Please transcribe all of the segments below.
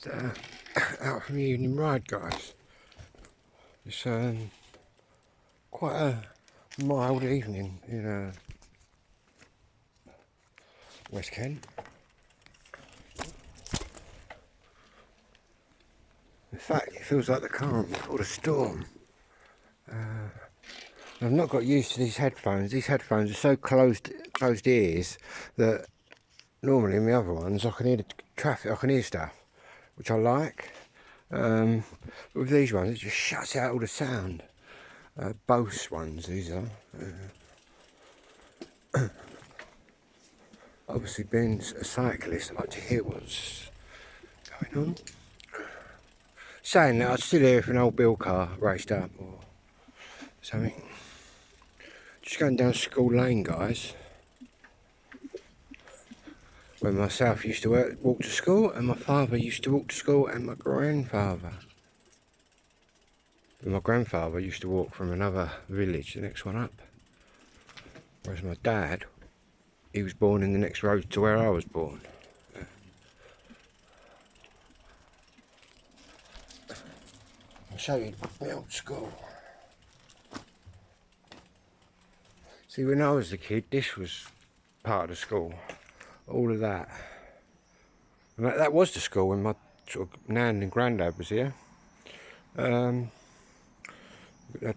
just out from the evening ride, guys. It's quite a mild evening in West Kent. In fact, it feels like the calm before the storm. I've not got used to these headphones. These headphones are so closed ears that normally in the other ones I can hear the traffic, I can hear stuff, which I like. But with these ones, it just shuts out all the sound. Bose ones, these are. Obviously, being a cyclist, I like to hear what's going on. Saying that, I'd still hear if an old Bill car raced up or something. Just going down School Lane, guys. When myself used to walk to school, and my father used to walk to school, and my grandfather. And my grandfather used to walk from another village, the next one up. Whereas my dad, he was born in the next road to where I was born. I'll show you my old school. See, when I was a kid, this was part of the school. All of that. And that was the school when my sort of nan and granddad was here. That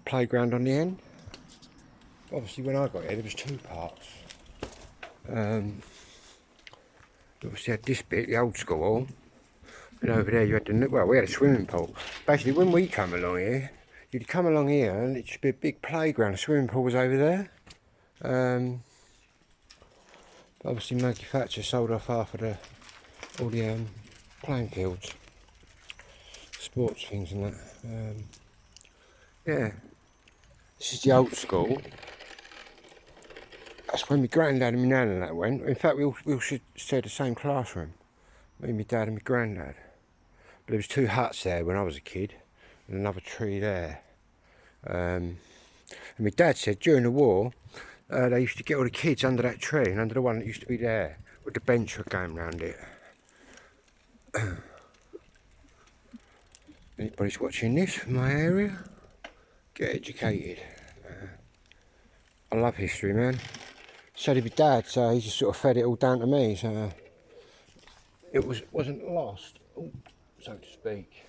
playground on the end. Obviously, when I got here, there was two parts. Obviously, had this bit, the old school. And over there, you had we had a swimming pool. Basically, when we come along here, you'd come along here, and it'd just be a big playground. The swimming pool was over there. Obviously, Maggie Thatcher sold off half of all the playing fields, sports things, and that. Yeah, this is the old school. That's when my granddad and my nan and that went. In fact, we all shared the same classroom. Me, my dad and my granddad. But there was two huts there when I was a kid, and another tree there. And my dad said during the war, they used to get all the kids under that tree and under the one that used to be there, with the bench going round it. Anybody's watching this from my area? Get educated. I love history, man. So did my dad, so he just sort of fed it all down to me, so it wasn't lost, so to speak.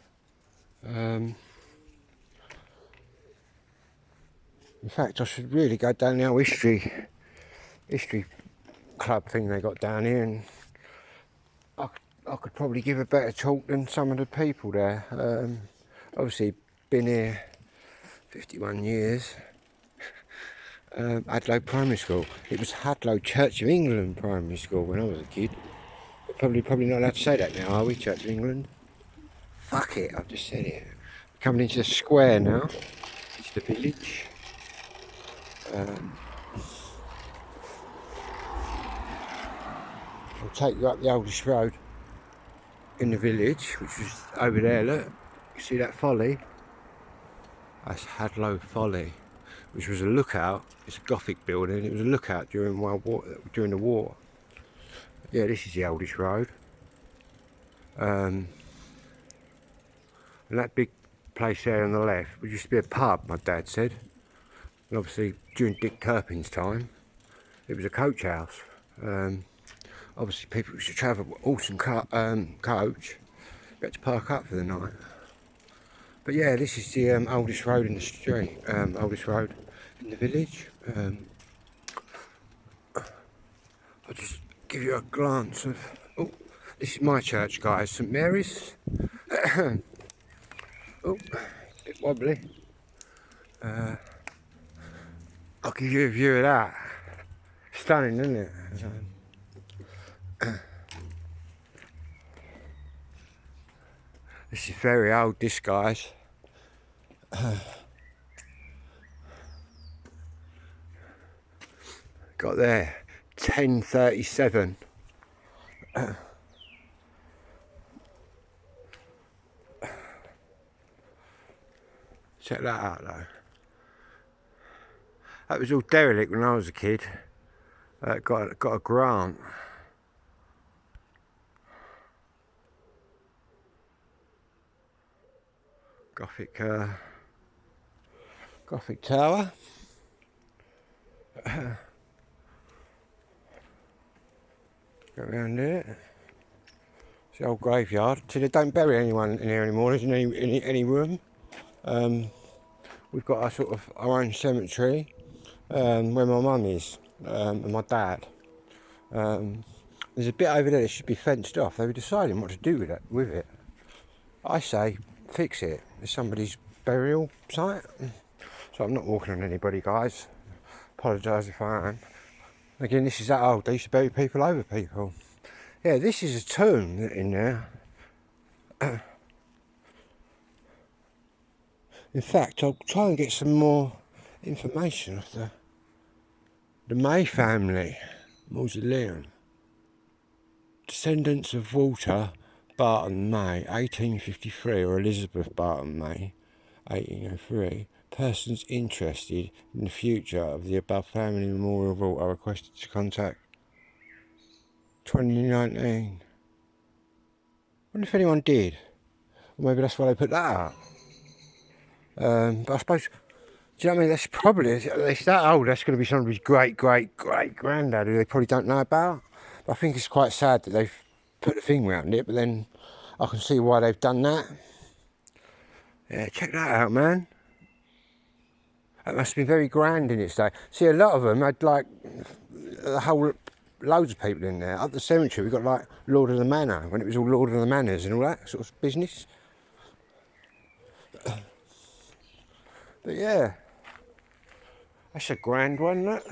In fact, I should really go down the old history club thing they got down here, and I could probably give a better talk than some of the people there. Obviously, been here 51 years. Hadlow Primary School. It was Hadlow Church of England Primary School when I was a kid. But probably not allowed to say that now, are we, Church of England? Fuck it, I've just said it. We're coming into the square now. It's the village. I'll take you up the oldest road in the village, which is over there, look. You see that folly? That's Hadlow Folly, which was a lookout. It's a Gothic building. It was a lookout during the war. Yeah, this is the oldest road. And that big place there on the left would used to be a pub, my dad said. And obviously, during Dick Turpin's time, it was a coach house. Obviously, people used to travel with horse and coach. You had to park up for the night. But yeah, this is the oldest road in the street, oldest road in the village. I'll just give you a glance of. Oh, this is my church, guys, St Mary's. Oh, a bit wobbly. I'll give you a view of that. Stunning, isn't it? This is very old, this, guys. Got there, 1037. Check that out, though. That was all derelict when I was a kid. Got a grant. Gothic tower. Go around there. It's the old graveyard. So they don't bury anyone in here anymore. There isn't any room. We've got our own cemetery where my mum is and my dad. There's a bit over there that should be fenced off. They were deciding what to do with it. I say fix it. It's somebody's burial site. So I'm not walking on anybody, guys. Apologise if I am. Again, this is that old. They used to bury people over people. Yeah, this is a tomb in there. In fact, I'll try and get some more information of the May family mausoleum. Descendants of Walter Barton May, 1853, or Elizabeth Barton May, 1803. Persons interested in the future of the above family memorial vault are requested to contact 2019. I wonder if anyone did. Or maybe that's why they put that up. But I suppose, do you know what I mean? That's probably, it's that old, that's going to be somebody's great granddad who they probably don't know about. But I think it's quite sad that they've put a thing around it, but then I can see why they've done that. Yeah, check that out, man. That must have been very grand in its day. See, a lot of them had like loads of people in there. Up the cemetery, we got like Lord of the Manor, when it was all Lord of the Manors and all that sort of business. But yeah, that's a grand one, that.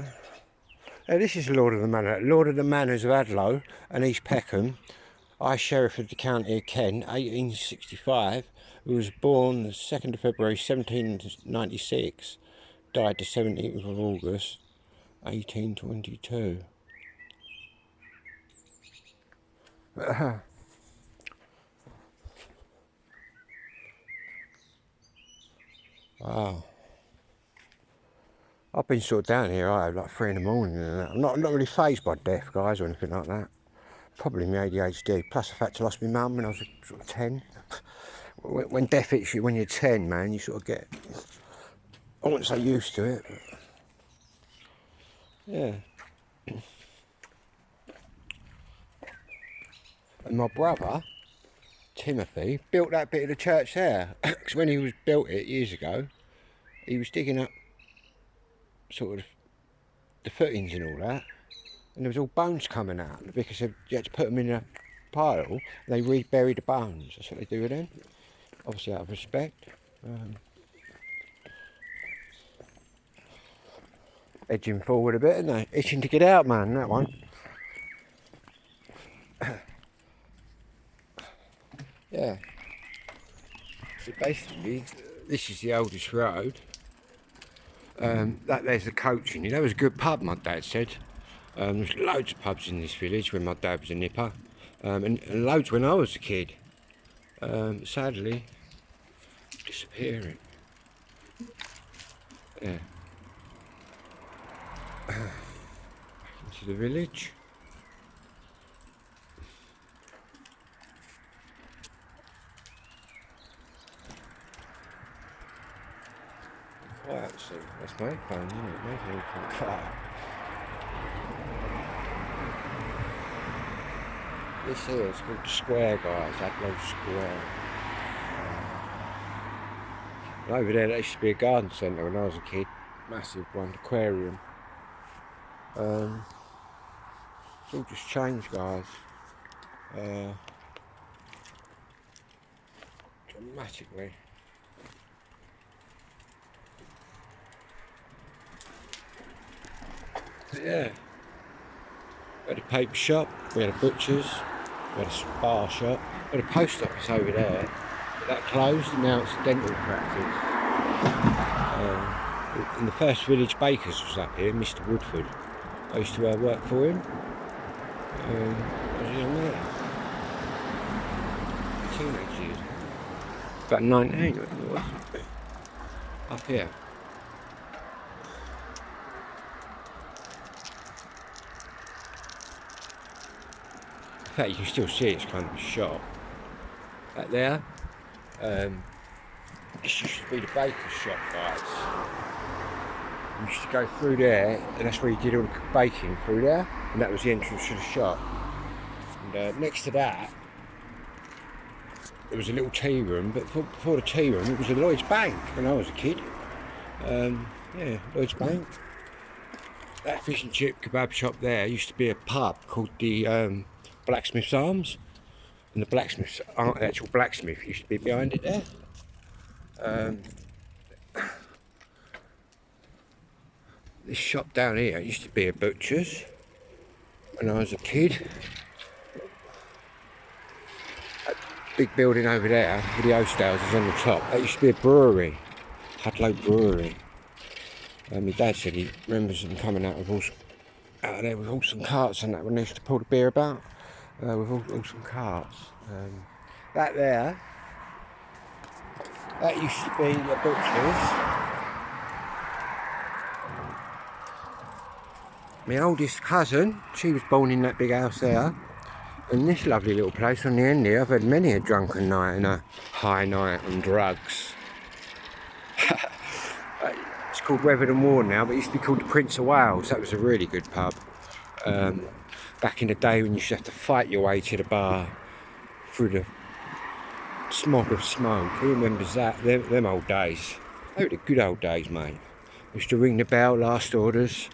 This is Lord of the Manor. Lord of the Manors of Adlow and East Peckham. I, Sheriff of the County of Kent, 1865, who was born the 2nd of February 1796, died the 17th of August 1822. Wow. I've been sort of down here, I have like 3 in the morning and that. I'm not really fazed by death, guys, or anything like that. Probably my ADHD, plus the fact I lost my mum when I was sort of 10. When death hits you when you're 10, man, you sort of get, I wouldn't say used to it, but yeah. And my brother, Timothy, built that bit of the church there. Because when he built it years ago, he was digging up sort of the footings and all that, and there was all bones coming out. The vicar said you had to put them in a pile and they rebury the bones. That's what they do with them, obviously out of respect. Edging forward a bit, isn't they? Itching to get out, man, that one. Yeah. So basically, this is the oldest road. There's the coaching. That was a good pub, my dad said. There's loads of pubs in this village when my dad was a nipper. And loads when I was a kid. Sadly, disappearing. Yeah. Into the village. Quiet, see, that's my phone, isn't it? Make everything quiet. This here is called the Square, guys, Adlow Square. And over there used to be a garden centre when I was a kid. Massive one, aquarium. It's all just changed, guys. Dramatically. But yeah. We had a paper shop, we had a butcher's, we had a bar shop, we had a post office over there. But that closed and now it's a dental practice. And the first village bakers was up here, Mr. Woodford. I used to work for him. I was a young man. Teenage years. About 19, I think it was. Up here. In fact, you can still see it's kind of a shop. Back there. This used to be the baker's shop, guys. We used to go through there, and that's where you did all the baking, through there, and that was the entrance to the shop. And next to that, there was a little tea room, but before the tea room, it was a Lloyd's Bank when I was a kid. Yeah, Lloyd's Bank. That fish and chip kebab shop there used to be a pub called the Blacksmith's Arms, and the blacksmith's, the actual blacksmith used to be behind it there. This shop down here used to be a butcher's when I was a kid. That big building over there with the host houses on the top, that used to be a brewery, Hadlow Brewery. My dad said he remembers them coming out there with all some carts and that when they used to pull the beer about, with all some carts. That there, that used to be a butcher's. My oldest cousin, she was born in that big house there. And this lovely little place on the end here, I've had many a drunken night and a high night on drugs. It's called Weatherden Ward now, but it used to be called the Prince of Wales. That was a really good pub. Back in the day when you used to have to fight your way to the bar through the smog of smoke. Who remembers that? Them old days. They were the good old days, mate. Used to ring the bell, last orders.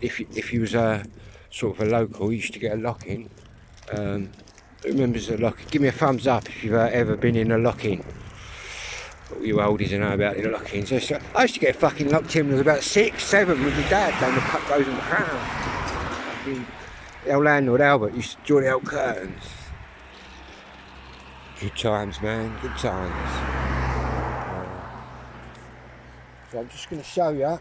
If you was a sort of a local, you used to get a lock-in. Who remembers a lock-in? Give me a thumbs up if you've ever been in a lock-in. All you oldies know about the lock-ins. I used to get fucking locked in when I was about 6, 7 with my dad down the Put Rose and Crown. The old landlord Albert used to draw the old curtains. Good times, man, good times. So I'm just going to show you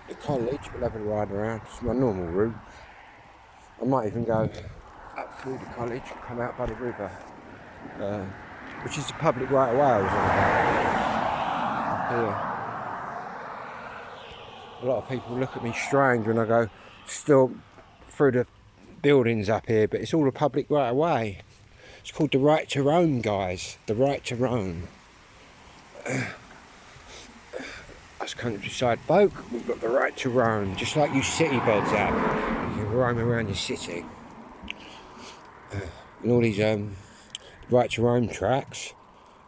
the college. We'll have a ride around. It's my normal route. I might even go up through the college and come out by the river, which is the public right of way I was on about. Here. A lot of people look at me strange when I go still through the buildings up here, but it's all a public right of way. It's called the right to roam, guys. The right to roam. Us countryside folk, we've got the right to roam, just like you city birds have. You can roam around your city. And all these right to roam tracks,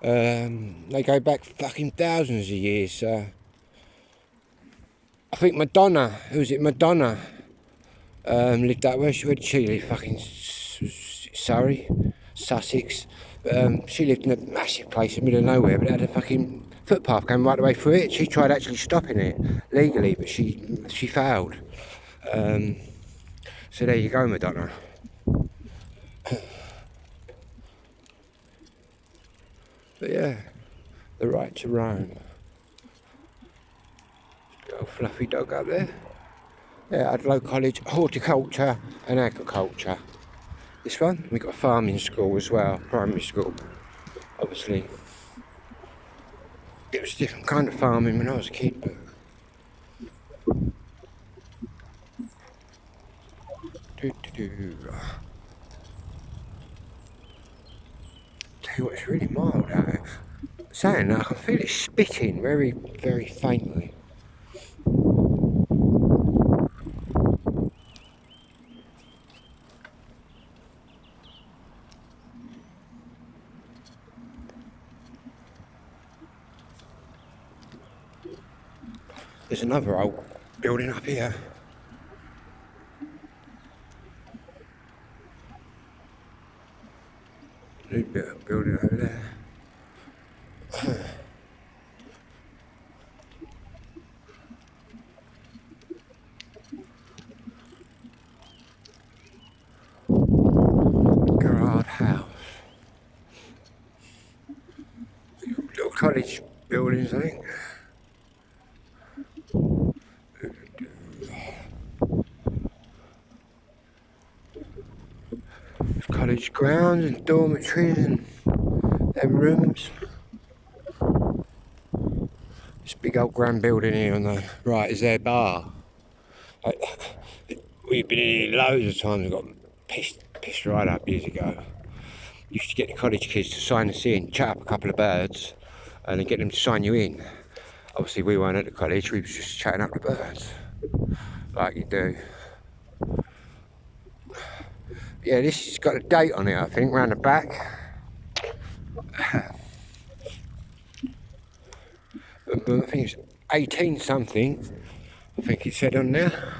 they go back fucking thousands of years. I think Madonna, who's it? Madonna lived that way. Where did she live? Fucking Surrey, Sussex. She lived in a massive place in the middle of nowhere, but it had a fucking footpath going right the way through it. She tried actually stopping it legally, but she failed. So there you go, Madonna. But yeah, the right to roam. Got a fluffy dog up there. Yeah, Hadlow College, horticulture and agriculture. This one, we've got a farming school as well, primary school, obviously. It was a different kind of farming when I was a kid, but... Tell you what, it's really mild out here. Saying that, I can feel it spitting very, very faintly. There's another old building up here. New bit of building over there. Garrard House. Little college buildings, I think. College grounds and dormitories and rooms. This big old grand building here on the right is their bar. We've been in here loads of times. We got pissed right up years ago. used to get the college kids to sign us in, chat up a couple of birds, and then get them to sign you in. Obviously, we weren't at the college, we was just chatting up the birds, like you do. Yeah, this has got a date on it, I think, round the back. I think it's 18 something, I think it said on there.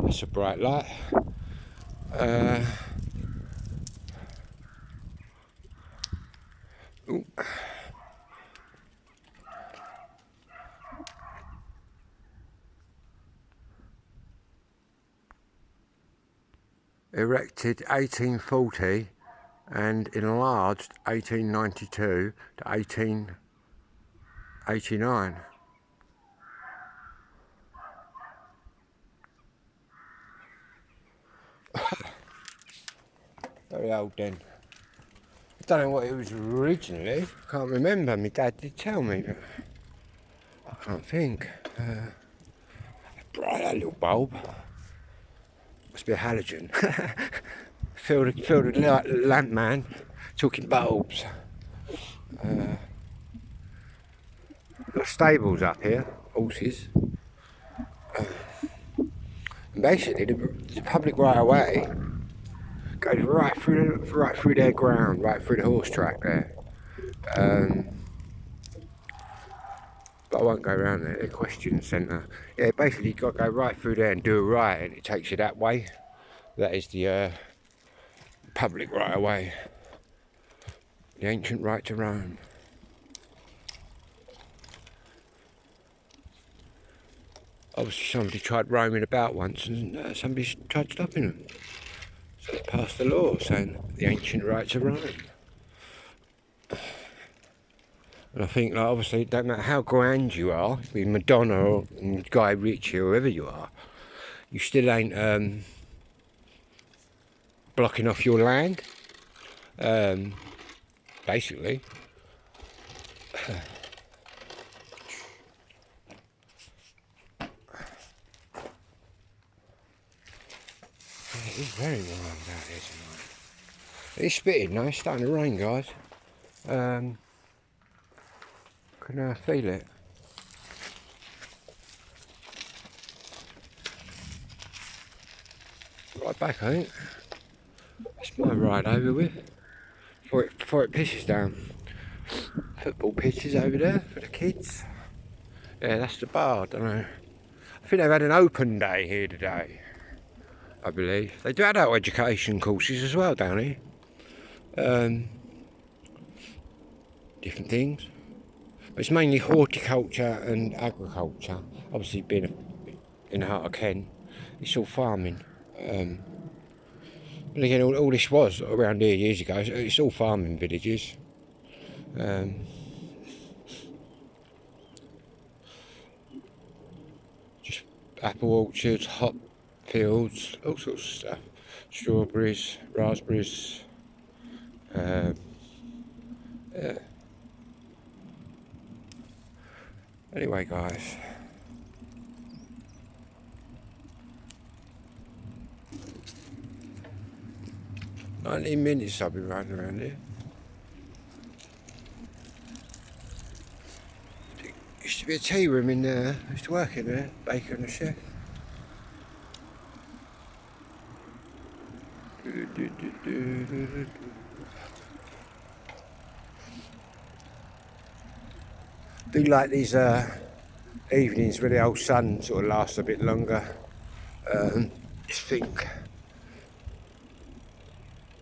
That's a bright light. Erected 1840 and enlarged 1892 to 1889. Very old then. I don't know what it was originally. I can't remember. My dad did tell me, but I can't think. Bright, that little bulb. Must be a halogen. filled the lamp man talking bulbs. Got stables up here, horses. And basically, the public right away goes right through their ground, right through the horse track there. But I won't go around there. The question centre. Yeah, basically you've got to go right through there and do a right, and it takes you that way. That is the public right away. The ancient right to roam. Obviously somebody tried roaming about once and somebody tried stopping them. So they passed the law saying the ancient right to roam. And I think, like, obviously, it don't matter how grand you are, be Madonna or Guy Ritchie or whoever you are, you still ain't blocking off your land. Basically. It is very warm down here tonight. It's spitting now, it's starting to rain, guys. Can feel it. Right back, I think. It's my ride over with. Before it pisses down. Football pitches over there for the kids. Yeah, that's the bar, I don't know. I think they've had an open day here today, I believe. They do adult education courses as well down here. Different things. But it's mainly horticulture and agriculture. Obviously being in the heart of Kent, it's all farming. But again, all this was around here years ago. It's all farming villages. Just apple orchards, hop fields, all sorts of stuff. Strawberries, raspberries. Yeah. Anyway, guys. "19 minutes I've been riding around here. Used to be a tea room in there. I used to work in there, baker and a chef. Do like these evenings where the old sun sort of lasts a bit longer. Just think,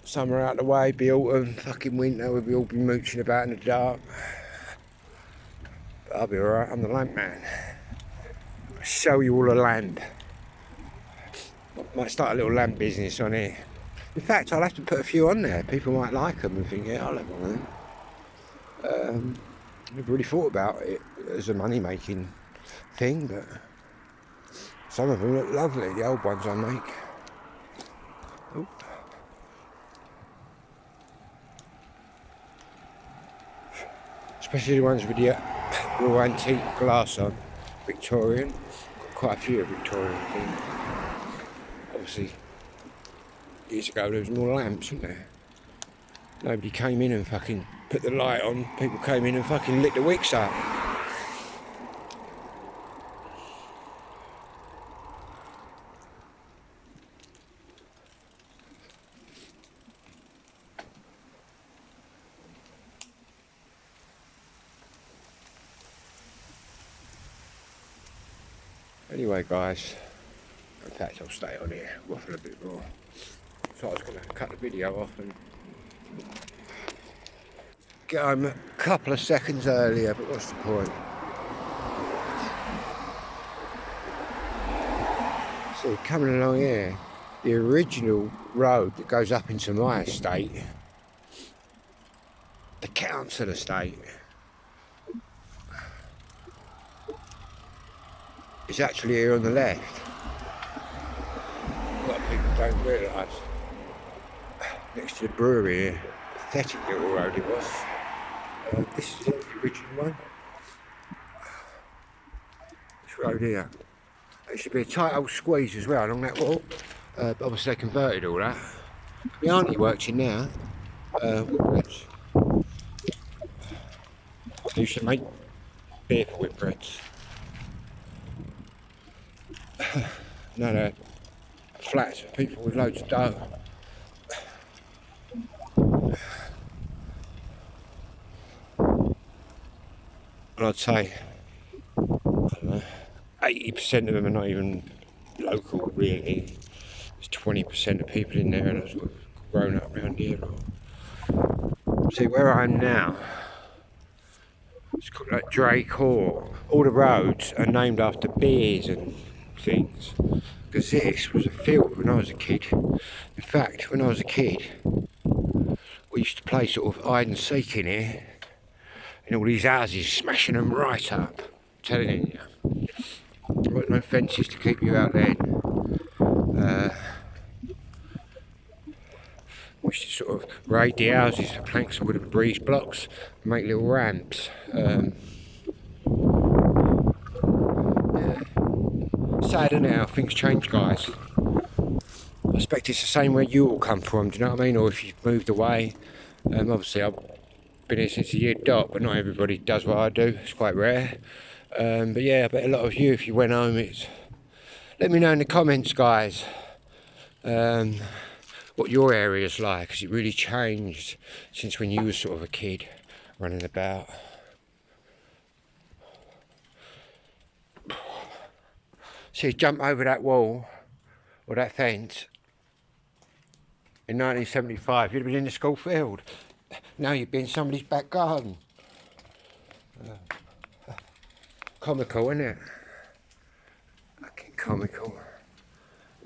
summer out of the way, be autumn, fucking winter, we'll be all be mooching about in the dark. But I'll be alright, I'm the lamp man. I'll show you all the land. Might start a little lamp business on here. In fact, I'll have to put a few on there. People might like them and think, yeah, I'll have one of them. Never really thought about it as a money-making thing, but some of them look lovely, the old ones I make. Ooh. Especially the ones with the real antique glass on, Victorian. Quite a few of Victorian things. Obviously, years ago there was more lamps, wasn't there? Nobody came in and fucking put the light on. People came in and fucking lit the wicks up. Anyway guys, in fact I'll stay on here, waffle a bit more. So I was going to cut the video off and get home a couple of seconds earlier, but what's the point? See, coming along here, the original road that goes up into my estate, the council estate, is actually here on the left. A lot of people don't realise. Next to the brewery here, pathetic little road it was. This is the original one. This road here. It should be a tight old squeeze as well along that wall. But obviously they converted all that. My auntie works in now. Whitbreads. They used to make beer for Whitbreads. No, flats for people with loads of dough. And I'd say, I don't know, 80% of them are not even local really. There's 20% of people in there that have sort of grown up around here. See where I am now, it's called like Drake Hall. All the roads are named after beers and things. Because this was a field when I was a kid. In fact, when I was a kid, we used to play sort of hide and seek in here. In all these houses, smashing them right up. I'm telling you. There weren't no fences to keep you out then. We used to sort of raid the houses for planks and wooden breeze blocks and make little ramps. Yeah. Sad now, things change, guys. I expect it's the same where you all come from, do you know what I mean? Or if you've moved away. Obviously, I've been here since the year dot, but not everybody does what I do. It's quite rare. But yeah, I bet a lot of you, if you went home, let me know in the comments, guys, what your area's like, because it really changed since when you were sort of a kid running about. See, jump over that wall or that fence in 1975, you'd have been in the school field. Now you'd be in somebody's back garden. Comical, isn't it? Fucking comical.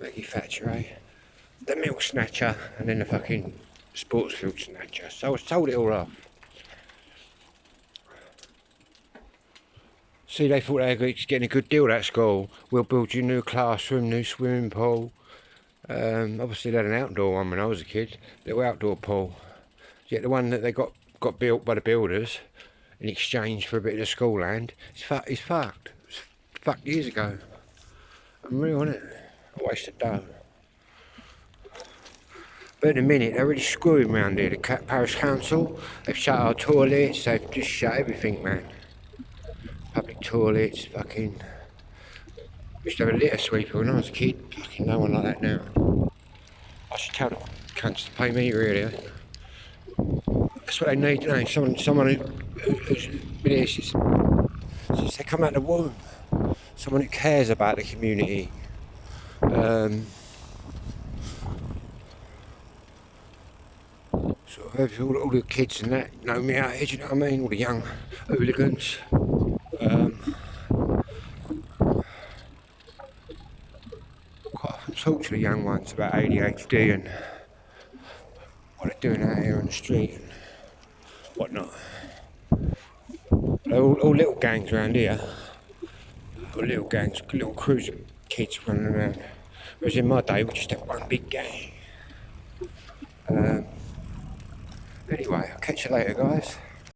Maggie Thatcher, eh? The milk snatcher and then the fucking sports field snatcher. So I told it all off. See, they thought they were getting a good deal at school. We'll build you a new classroom, new swimming pool. Obviously they had an outdoor one when I was a kid. Little outdoor pool. Yet the one that they got built by the builders in exchange for a bit of the school land, it's fucked. It was fucked years ago. Unreal, isn't it? A waste of dough. But in a minute, they're really screwing around here. The parish council, they've shut our toilets, they've just shut everything, man. Public toilets, fucking. Used to have a litter sweeper when I was a kid. Fucking no one like that now. I should tell the cunts to pay me, really. That's what they need, you know, someone who's been here since they come out of the womb. Someone who cares about the community. Sort of all the kids and that know me out here, do you know what I mean? All the young hooligans. Quite often talk to the young ones about ADHD and what they're doing out here on the street and whatnot. All little gangs around here. All little gangs, little crews of kids running around. Whereas in my day we just had one big gang. Anyway, I'll catch you later, guys.